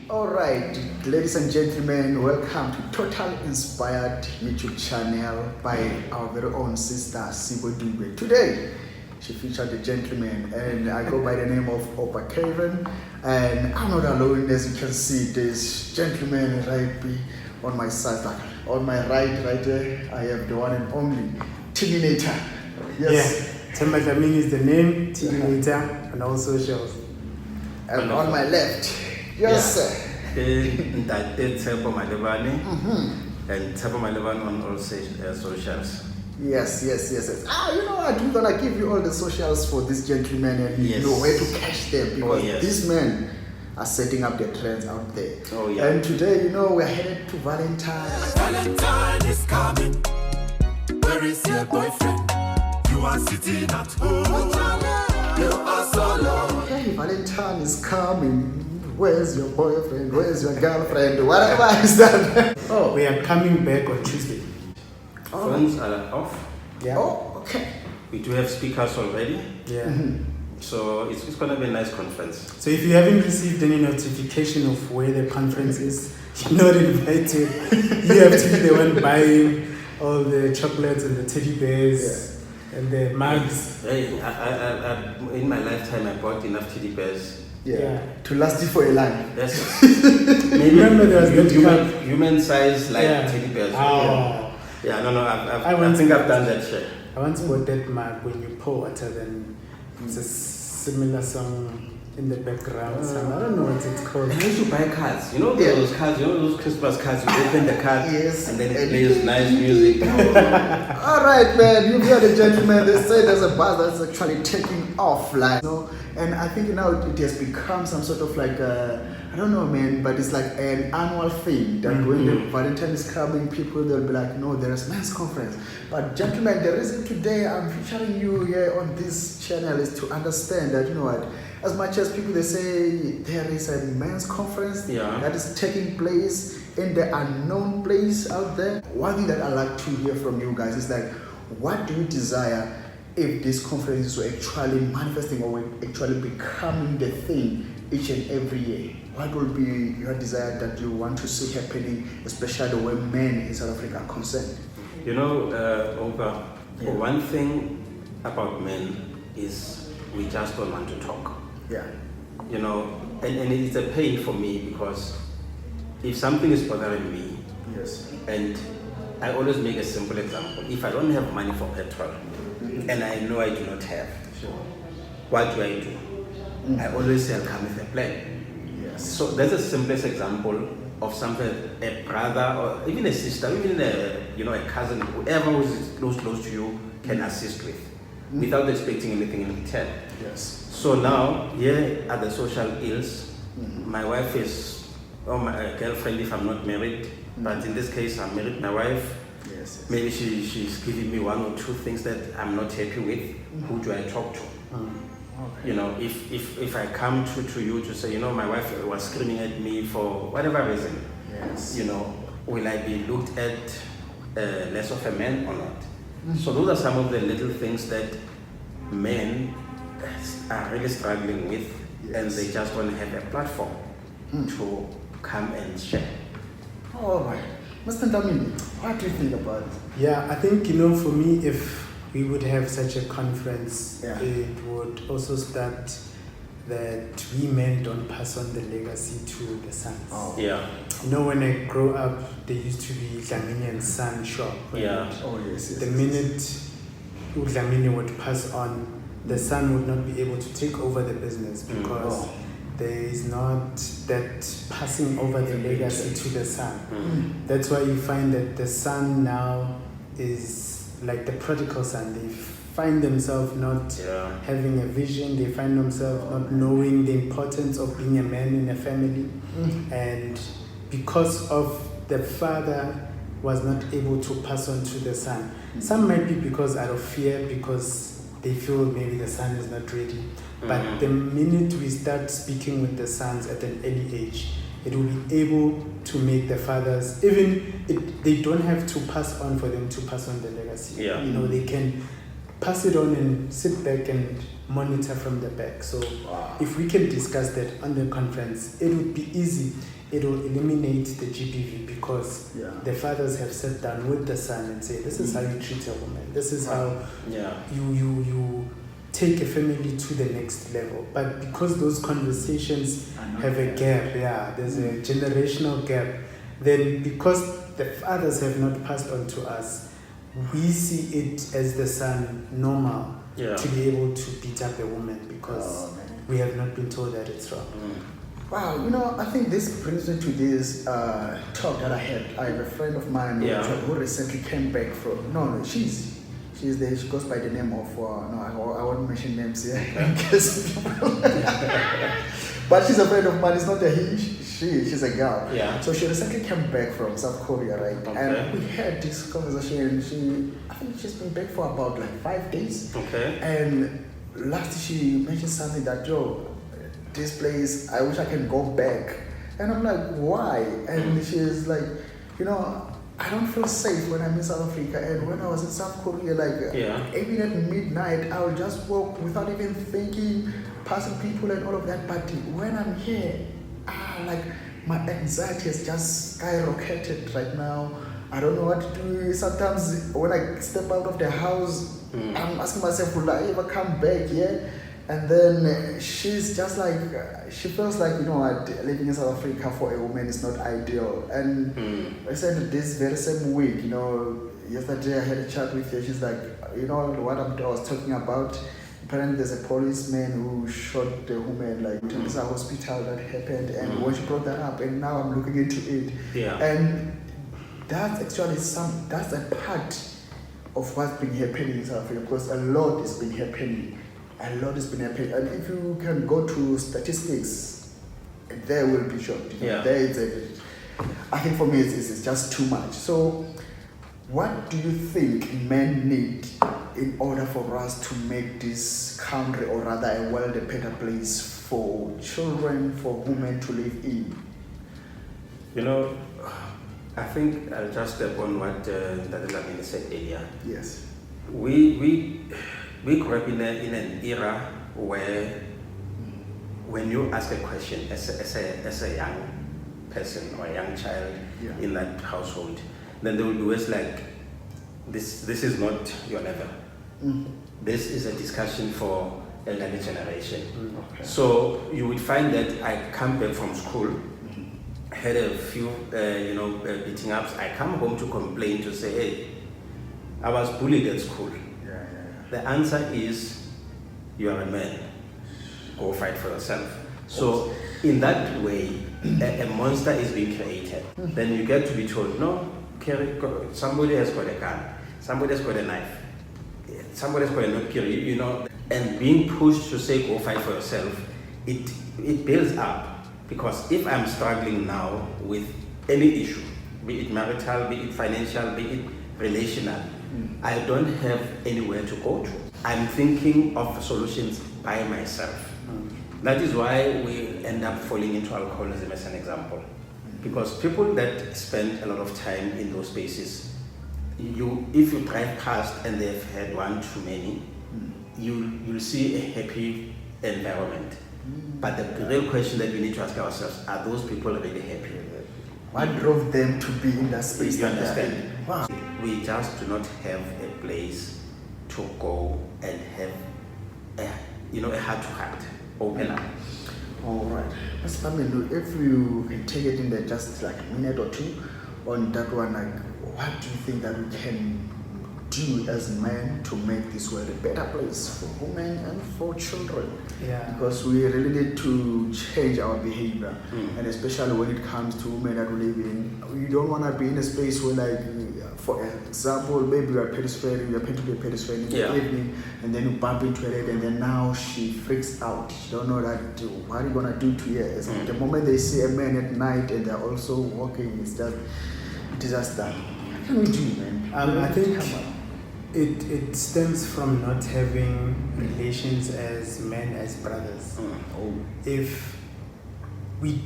Alright, ladies and gentlemen, welcome to Total Inspired YouTube channel by our very own sister Tshepo. Today, she featured a gentleman and I go by the name of OupaKev, and I'm not alone. As you can see, this gentleman right on my side, on my right there, I have the one and only Terminator. Yes. Yeah. Themba is the name, Terminator on all socials. And on my left, yes sir. Untitled Tshepo and Tshepo on all socials. Yes. You know what? We're gonna give you all the socials for this gentleman and you know where to catch them, because these men are setting up their trends out there. And today, you know, we're headed to Valentines. Valentine is coming. Where is your boyfriend? You are sitting at home. You are solo. Hey, Valentine is coming. Where's your boyfriend? Where's your girlfriend? Whatever is that? We are coming back on Tuesday. Phones are off. Yeah. Oh, okay. We do have speakers already. Yeah. So it's going to be a nice conference. So if you haven't received any notification of where the conference is, you're not invited. You have to be the one buying all the chocolates and the teddy bears and the mugs. Hey, I in my lifetime, I bought enough teddy bears. Yeah. To last you for a life. Yes. Maybe remember there was human size like teddy bears. Oh. Yeah, no, I think I've done that shit. I once bought that mug when you pour water, then it's a similar song in the background. I don't know what it's called. I used to buy cards. You know those cards, those Christmas cards, you open the card and then it plays nice music. Alright man, you've heard the gentleman, they say there's a buzz that's actually taking off, like, you know, and I think now it has become some sort of like I don't know man, but it's like an annual thing that when the Valentine is coming, people they'll be like, no, there's men's conference. But gentlemen, the reason today I'm featuring you here on this channel is to understand that, you know what, as much as people they say there is a men's conference that is taking place in the unknown place out there, one thing that I like to hear from you guys is like, what do you desire if this conference is actually manifesting or actually becoming the thing each and every year? What will be your desire that you want to see happening, especially when men in South Africa are concerned? You know, Opa, one thing about men is we just don't want to talk. Yeah. You know, and it's a pain for me because if something is bothering me, and I always make a simple example. If I don't have money for petrol, and I know I do not have, what do I do? I always say I'll come with a plan. So that's the simplest example of something a brother or even a sister, even a cousin, whoever who is close to you can assist with, without expecting anything in return. So now here are the social ills. My wife is my girlfriend if I'm not married, but in this case I'm married. My wife, maybe she's giving me one or two things that I'm not happy with. Who do I talk to? You know, if I come to you to say, you know, my wife was screaming at me for whatever reason, you know, will I be looked at less of a man or not? So those are some of the little things that men are really struggling with, and they just want to have a platform to come and share. All right. Mr. Ndamini, what do you think about it? Yeah, I think, you know, for me, if we would have such a conference, it would also start that we men don't pass on the legacy to the sons. You know, when I grew up, there used to be Dlamini and Son shop. The minute Dlamini would pass on, the son would not be able to take over the business because there is not that passing over the legacy to the son. That's why you find that the son now is like the prodigal son. They find themselves not having a vision. They find themselves not knowing the importance of being a man in a family. And because of the father was not able to pass on to the son. Some might be because out of fear, because they feel maybe the son is not ready. But the minute we start speaking with the sons at an early age, it will be able to make the fathers, they don't have to pass on for them to pass on the legacy. You know, they can pass it on and sit back and monitor from the back. So if we can discuss that on the conference, it would be easy. it will eliminate the GBV because the fathers have sat down with the son and say, this is how you treat a woman. This is how you take a family to the next level. But because those conversations have a gap, there's a generational gap, then because the fathers have not passed on to us, we see it as the son normal to be able to beat up a woman because we have not been told that it's wrong. Wow, I think this brings me to this talk that I had. I have a friend of mine who recently came back from, she's there. She goes by the name of, I won't mention names here in case but she's a friend of mine. It's not a he, she's a girl. Yeah. So she recently came back from South Korea, right? Okay. And we had this conversation. I think she's been back for about like 5 days. Okay. And last she mentioned something that, this place, I wish I can go back. And I'm like, why? And she's like, I don't feel safe when I'm in South Africa. And when I was in South Korea, even at midnight, I would just walk without even thinking, passing people and all of that. But when I'm here, my anxiety has just skyrocketed right now. I don't know what to do. Sometimes when I step out of the house, I'm asking myself, will I ever come back here? And then she's just like, she feels like, living in South Africa for a woman is not ideal. And I said this very same week, yesterday I had a chat with her. She's like, what I was talking about. Apparently there's a policeman who shot the woman, in this hospital that happened. And when she brought that up, and now I'm looking into it. Yeah. And that's actually that's a part of what's been happening in South Africa, because a lot has been happening. And if you can go to statistics, there will be shocked. I think for me it's just too much. So what do you think men need in order for us to make this country, or rather a world, a better place for children, for women to live in? I think I'll just step on what Dadela said earlier. Yes. We grew up in an era where when you ask a question as a young person or a young child in that household, then they will be always like, this is not your level. This is a discussion for elderly generation. Okay. So you would find that I come back from school, had a few beating ups. I come home to complain, to say, hey, I was bullied at school. The answer is, you are a man. Go fight for yourself. So in that way, a monster is being created. Then you get to be told, no, somebody has got a gun, somebody has got a knife, somebody has got a knob, and being pushed to say, go fight for yourself, it builds up. Because if I'm struggling now with any issue, be it marital, be it financial, be it relational, I don't have anywhere to go to. I'm thinking of solutions by myself. That is why we end up falling into alcoholism as an example. Because people that spend a lot of time in those spaces, if you drive past and they've had one too many, you'll see a happy environment. But the real question that we need to ask ourselves, are those people really happy? What drove them to be in that space? You understand? Wow. We just do not have a place to go and have a heart-to-heart, open up. All right. Mr. Pamelu, if you can take it in there just like a minute or two on that one, what do you think that we can do as men to make this world a better place for women and for children? Because we really need to change our behavior, and especially when it comes to women that we live in. We don't want to be in a space where, for example, maybe you are pedestrian, you're paid to be a pedestrian in the evening, and then you bump into a lady, and then now she freaks out. She don't know that what are you gonna do to her. The moment they see a man at night and they're also walking, it's just disaster. What can we do, man? I think it stems from not having relations as men, as brothers. If we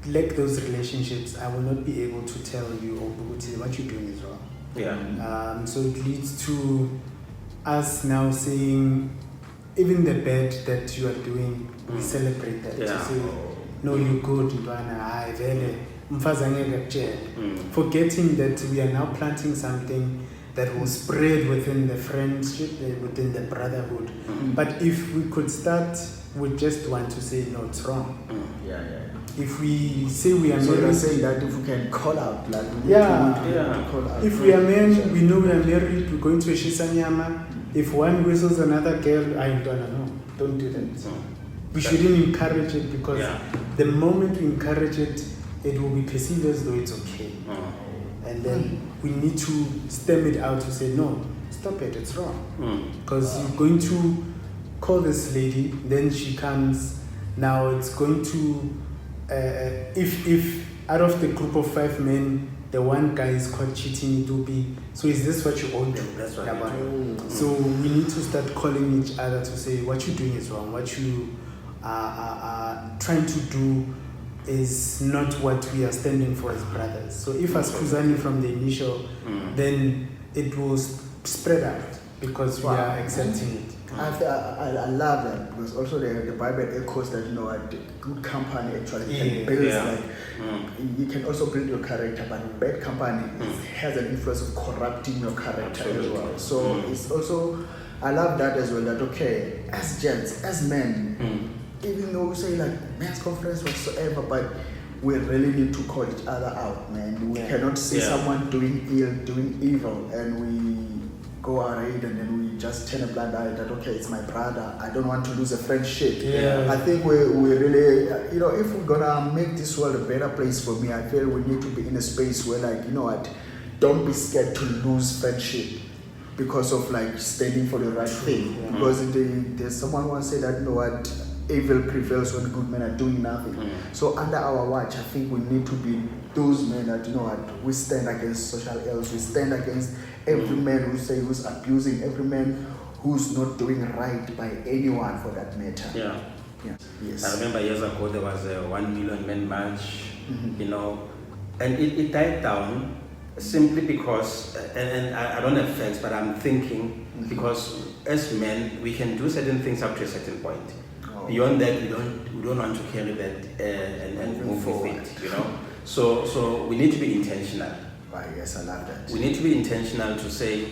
lack those relationships, I will not be able to tell you, what you're doing is wrong. So it leads to us now saying, even the bad that you are doing, we celebrate that. To say, no, you're good, forgetting that we are now planting something that will spread within the friendship, within the brotherhood. But if we could start with just want to say, no, it's wrong. If we say we are married, you're saying that if we can call out, like we call out. If we are men, we know we are married, we're going to a shisanyama. If one whistles another girl, I don't do that. We shouldn't encourage it, because the moment we encourage it, it will be perceived as though it's okay. And then we need to stem it out to say, no, stop it, it's wrong. Because you're going to call this lady, then she comes, now it's going to, if out of the group of 5 men, the one guy is caught cheating, it will be, so is this what you all do? That's what I do. So we need to start calling each other to say, what you're doing is wrong, what you are trying to do is not what we are standing for as brothers. So if as Kuzani from the initial, then it will spread out, because we are accepting it. I love that, because also the Bible echoes that, good company actually can build, you can also build your character, but bad company has an influence of corrupting your character as well. So it's also, I love that as well, that okay, as gents, as men, even though we say like men's conference whatsoever, but we really need to call each other out, man. We cannot see someone doing ill, doing evil, and we go ahead and then we just turn a blind eye that, okay, it's my brother, I don't want to lose a friendship. I think we really, if we're gonna make this world a better place for me, I feel we need to be in a space where, like, don't be scared to lose friendship because of like standing for the right thing. Because there's someone once said that, evil prevails when good men are doing nothing. So under our watch, I think we need to be those men that, we stand against social ills, we stand against every man who's abusing, every man who's not doing right by anyone for that matter. Yes. I remember years ago there was a 1 million men march, and it died down simply because, and I don't have friends, but I'm thinking, because as men, we can do certain things up to a certain point. Beyond that, we don't want to carry that and move forward. So we need to be intentional. Yes, I love that. We need to be intentional to say,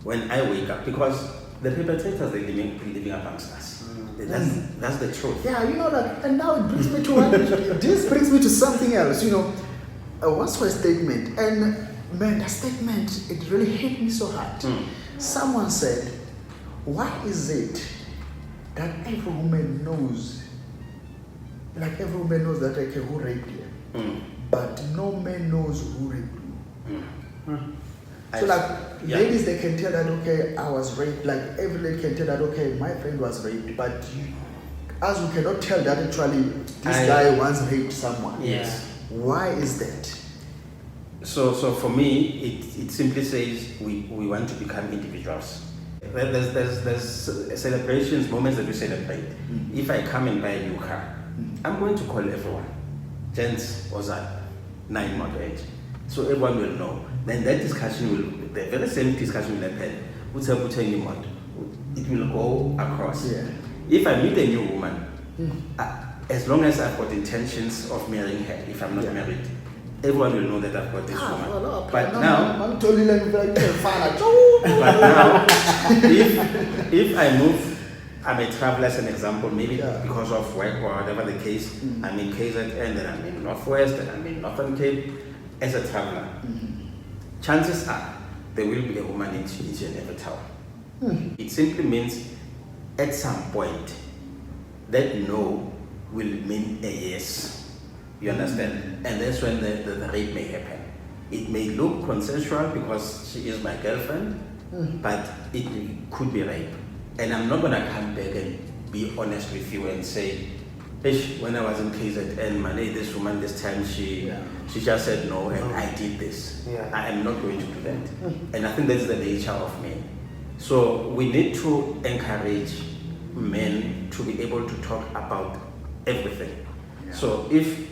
when I wake up, because the perpetrators, they're living amongst us. That's the truth. Yeah, that, and now it brings me to this brings me to something else. What's my statement? And man, that statement, it really hit me so hard. Someone said, "Why is it that every woman knows, like every woman knows that who raped you, but no man knows who raped you?" So ladies, they can tell that, okay, I was raped. Like every lady can tell that, okay, my friend was raped. But as we cannot tell that actually this guy once raped someone. Yes. Why is that? So for me, it simply says we want to become individuals. There's celebrations, moments that we celebrate. If I come and buy a new car, I'm going to call everyone. Gents, what's up? 9 months age. So everyone will know. Then that discussion the very same discussion will happen. It will go across. If I meet a new woman, as long as I've got intentions of marrying her, if I'm not married, everyone will know that I've got this woman. But now, if I move, I'm a traveler as an example, maybe because of work or whatever the case, I'm in KZN, then I'm in Northwest, then I'm in Northern Cape. As a traveler, chances are there will be a woman in each and every town. It simply means at some point that no will mean a yes. You understand? And that's when the rape may happen. It may look consensual because she is my girlfriend, but it could be rape. And I'm not going to come back and be honest with you and say, when I was in KZN, this woman, this time she just said no and I did this. I am not going to do that. And I think that's the nature of men. So we need to encourage men to be able to talk about everything. So if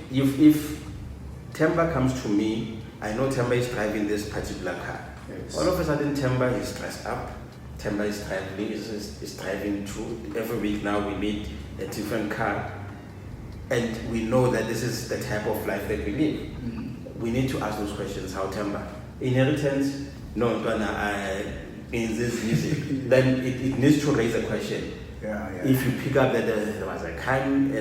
Themba comes to me, I know Themba is driving this particular car. All of a sudden Themba is dressed up. Themba is traveling, is driving through. Every week now we meet a different car. and we know that this is the type of life that we live, we need to ask those questions. How Themba? Inheritance? No, in this music. Then it needs to raise a question. If you pick up that there was a crime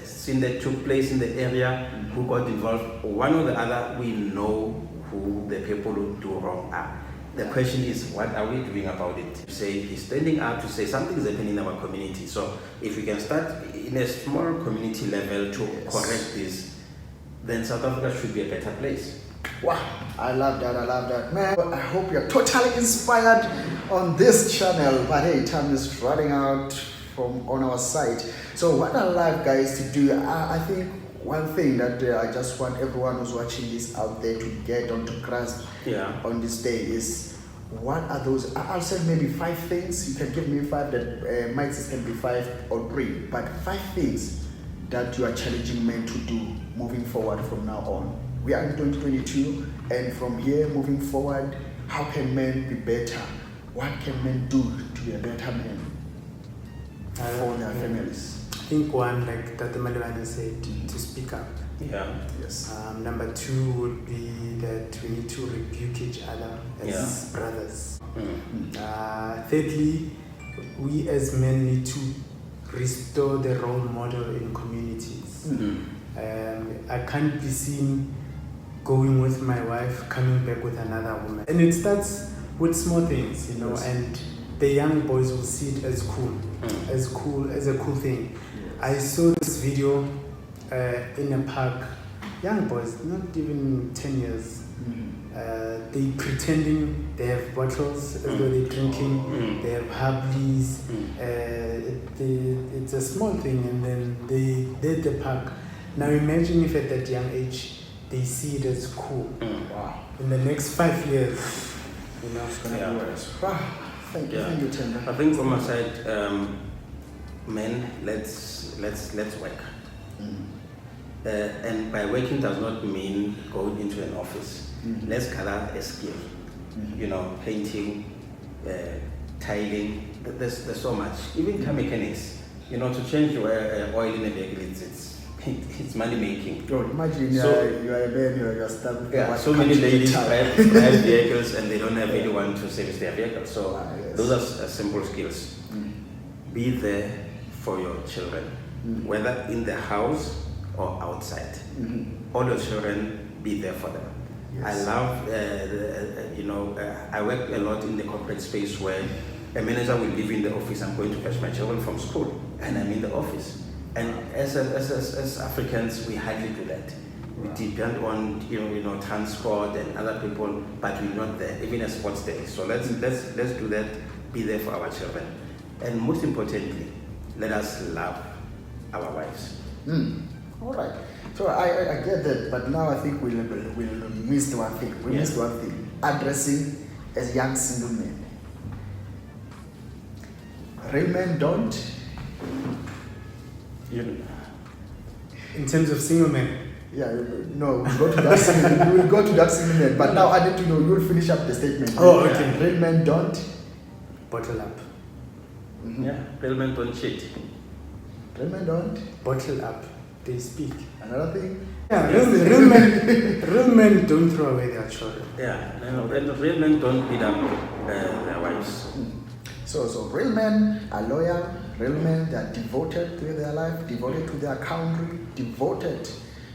scene that took place in the area, who got involved, one or the other, we know who the people who do wrong are. The question is, what are we doing about it? Say he's standing up to say something is happening in our community. So if we can start in a small community level to correct this, then South Africa should be a better place. Wow, I love that, man. I hope you're totally inspired on this channel. But hey, time is running out on our side. So what I like, guys, to do, I think one thing that I just want everyone who's watching this out there to get onto grasp on this day is, what are those? I'll say maybe 5 things. You can give me 5. That might can be 5 or 3, but 5 things that you are challenging men to do moving forward from now on. We are in 2022, and from here moving forward, how can men be better? What can men do to be a better man for their families? I think one, like Dr. Malibane said, to speak up. Yes. Number 2 would be that we need to rebuke each other as brothers. Thirdly, we as men need to restore the role model in communities. I can't be seen going with my wife, coming back with another woman. And it starts with small things, you know, and the young boys will see it as cool, as a cool thing. I saw this video in a park, young boys, not even 10 years, they pretending they have bottles as though they're drinking, they have Harleys, it's a small thing, and then they're at the park. Now imagine if at that young age, they see it as cool. Wow. In the next 5 years, you know, it's going to be worse. Wow. Thank you, Themba. I think from my side, men, let's work. And by working does not mean going into an office. Let's gather a skill. You know, painting, tiling. There's so much. Even car mechanics. You know, to change your oil in a vehicle, it's money making. Imagine you are a man, you're stuck with so many ladies drive vehicles and they don't have anyone to service their vehicles. So those are simple skills. Be there for your children, whether in the house or outside. All your children, be there for them. I love, I work a lot in the corporate space where a manager will leave in the office. I'm going to fetch my children from school, and I'm in the office. And as Africans, we hardly do that. We depend on transport and other people, but we're not there, even a sports day. So let's do that. Be there for our children, and most importantly, let us love our wives. All right. So I get that, but now I think we'll miss one thing. We missed one thing: addressing as young single men. Real men don't. In terms of single men? No, we'll go to that single. We will go to that single man. But now I need to know. You'll finish up the statement. Oh, okay. Real men don't bottle up. Real men don't cheat. Real men don't bottle up. They speak. Another thing. Real men don't throw away their children. Real men don't beat up their wives. So real men are loyal. Real men, they are devoted to their life, devoted to their country, devoted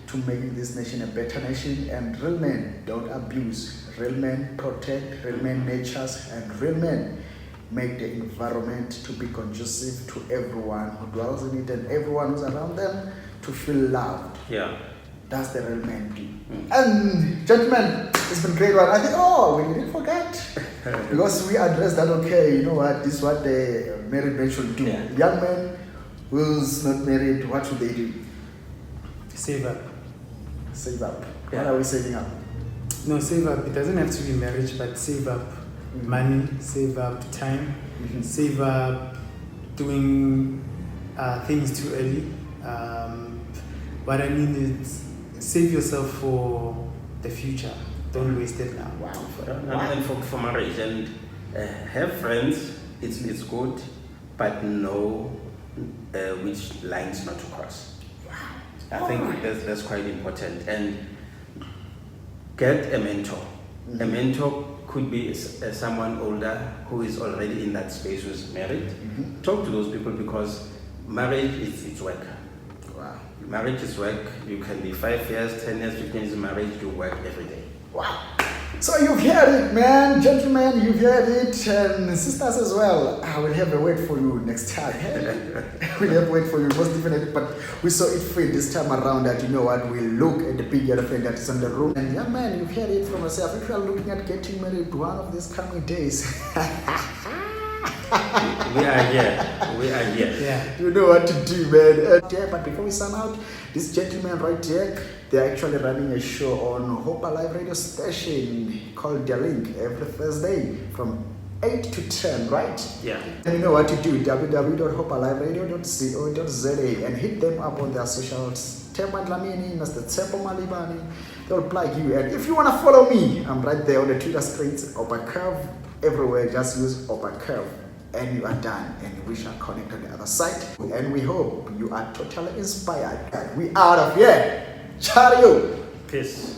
to making this nation a better nation. And real men don't abuse. Real men protect. Real men nurtures, and real men make the environment to be conducive to everyone who dwells in it and everyone who's around them to feel loved. That's the real men do. And gentlemen, it's been a great one. I think, we didn't forget. Because we addressed that, you know what, this is what the married men should do. Young men who's not married, what should they do? Save up. Save up. What are we saving up? No, save up. It doesn't have to be marriage, but save up money, save up time, save up doing things too early. What I mean is, save yourself for the future. Don't waste it now. And for marriage, and have friends, it's good, but know which lines not to cross. I think that's quite important. And get a mentor. A mentor could be someone older who is already in that space, who's married. Talk to those people, because marriage is work. Wow. Marriage is work. You can be 5 years, 10 years, 15 years married, you work every day. Wow. So you've heard it, man. Gentlemen, you've heard it. And sisters as well. I will have a word for you next time. We'll have a word for you, most definitely. But we saw it fit this time around that, you know what, we'll look at the big elephant that is in the room. And yeah, man, you've heard it from yourself. If you are looking at getting married one of these coming days, We are here. Yeah. you know what to do, man. Yeah, but before we sign out, this gentleman right here, they're actually running a show on OupaLive radio station called The Link every Thursday from 8 to 10, right? Yeah. And you know what to do, www.hopaliveradio.co.za, and hit them up on their socials. Themba Dlamini, Mr. Tshepo Malibani, they'll plug you. And if you want to follow me, I'm right there on the Twitter streets, OupaKev, everywhere. Just use OupaKev. And you are done, and we shall connect on the other side. And we hope you are totally inspired. And we out of here. Chario. Peace.